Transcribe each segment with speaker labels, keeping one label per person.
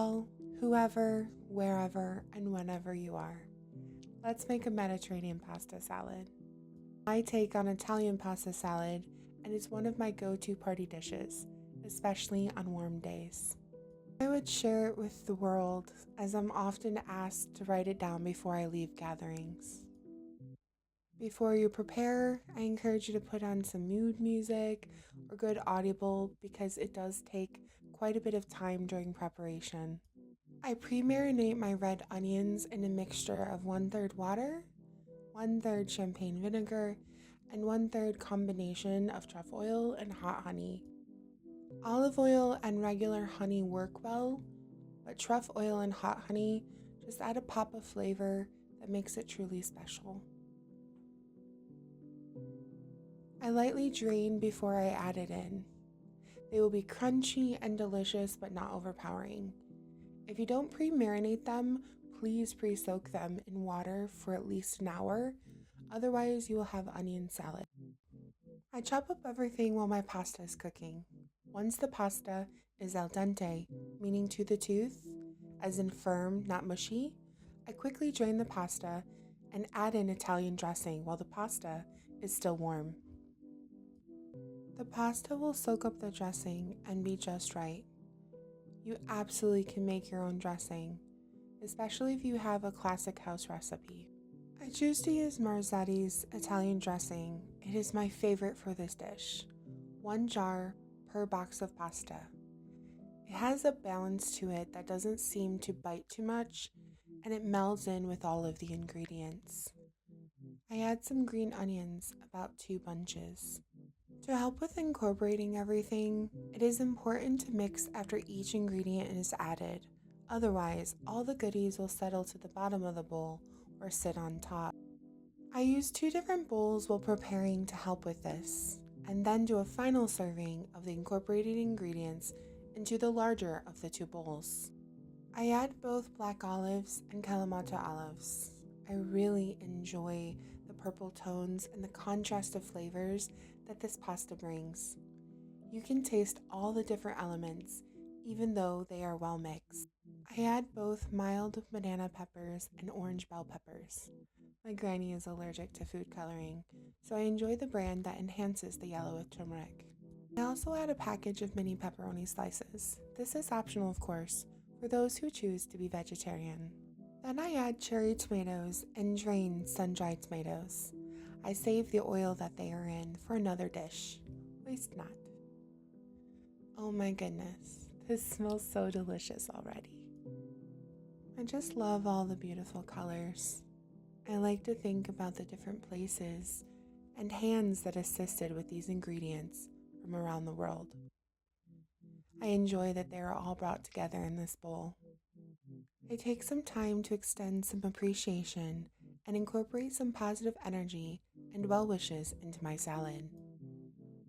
Speaker 1: well, whoever, wherever, and whenever you are. Let's make a Mediterranean pasta salad. My take on Italian pasta salad, and it's one of my go-to party dishes, especially on warm days. I would share it with the world, as I'm often asked to write it down before I leave gatherings. Before you prepare, I encourage you to put on some mood music or good audible because it does take quite a bit of time during preparation. I pre-marinate my red onions in a mixture of 1/3 water, 1/3 champagne vinegar, and 1/3 combination of truffle oil and hot honey. Olive oil and regular honey work well, but truffle oil and hot honey just add a pop of flavor that makes it truly special. I lightly drain before I add it in. They will be crunchy and delicious but not overpowering. If you don't pre-marinate them, please pre-soak them in water for at least an hour, otherwise you will have onion salad. I chop up everything while my pasta is cooking. Once the pasta is al dente, meaning to the tooth, as in firm, not mushy, I quickly drain the pasta and add in Italian dressing while the pasta is still warm. The pasta will soak up the dressing and be just right. You absolutely can make your own dressing, especially if you have a classic house recipe. I choose to use Marzetti's Italian dressing. It is my favorite for this dish. 1 jar per box of pasta. It has a balance to it that doesn't seem to bite too much, and it melds in with all of the ingredients. I add some green onions, about 2 bunches. To help with incorporating everything, it is important to mix after each ingredient is added. Otherwise, all the goodies will settle to the bottom of the bowl or sit on top. I use 2 different bowls while preparing to help with this, and then do a final serving of the incorporated ingredients into the larger of the 2 bowls. I add both black olives and Kalamata olives. I really enjoy the purple tones and the contrast of flavors that this pasta brings. You can taste all the different elements, even though they are well mixed. I add both mild banana peppers and orange bell peppers. My granny is allergic to food coloring, so I enjoy the brand that enhances the yellow with turmeric. I also add a package of mini pepperoni slices. This is optional, of course, for those who choose to be vegetarian. Then I add cherry tomatoes and drained sun-dried tomatoes. I save the oil that they are in for another dish. Waste not. Oh my goodness, this smells so delicious already. I just love all the beautiful colors. I like to think about the different places and hands that assisted with these ingredients from around the world. I enjoy that they are all brought together in this bowl. I take some time to extend some appreciation and incorporate some positive energy and well wishes into my salad.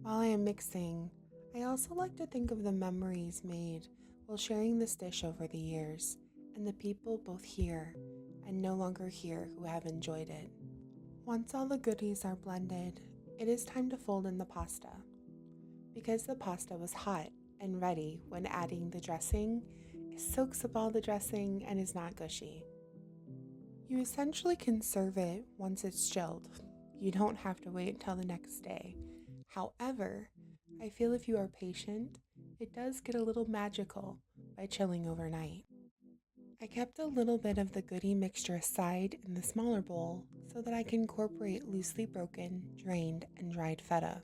Speaker 1: While I am mixing, I also like to think of the memories made while sharing this dish over the years and the people both here and no longer here who have enjoyed it. Once all the goodies are blended, it is time to fold in the pasta. Because the pasta was hot and ready when adding the dressing, it soaks up all the dressing and is not gushy. You essentially can serve it once it's chilled. You don't have to wait until the next day. However, I feel if you are patient, it does get a little magical by chilling overnight. I kept a little bit of the goodie mixture aside in the smaller bowl so that I can incorporate loosely broken, drained, and dried feta.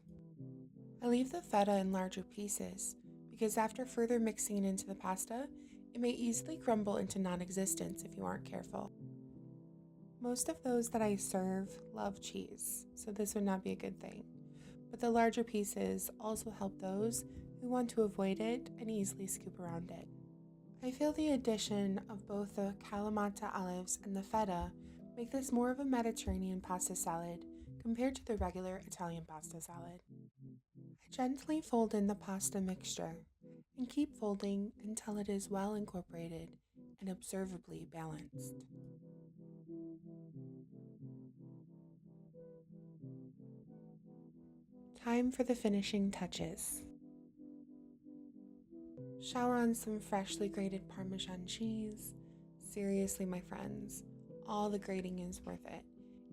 Speaker 1: I leave the feta in larger pieces because after further mixing it into the pasta, it may easily crumble into non-existence if you aren't careful. Most of those that I serve love cheese, so this would not be a good thing, but the larger pieces also help those who want to avoid it and easily scoop around it. I feel the addition of both the Kalamata olives and the feta make this more of a Mediterranean pasta salad compared to the regular Italian pasta salad. I gently fold in the pasta mixture and keep folding until it is well incorporated and observably balanced. Time for the finishing touches. Shower on some freshly grated Parmesan cheese. Seriously, my friends, all the grating is worth it.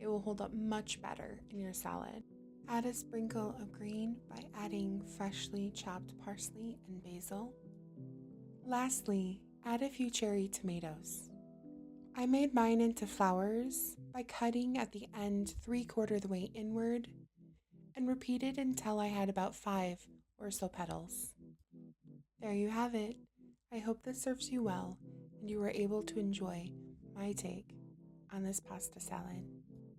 Speaker 1: It will hold up much better in your salad. Add a sprinkle of green by adding freshly chopped parsley and basil. Lastly, add a few cherry tomatoes. I made mine into flowers by cutting at the end 3/4 the way inward and repeated until I had about 5 or so petals. There you have it. I hope this serves you well and you were able to enjoy my take on this pasta salad.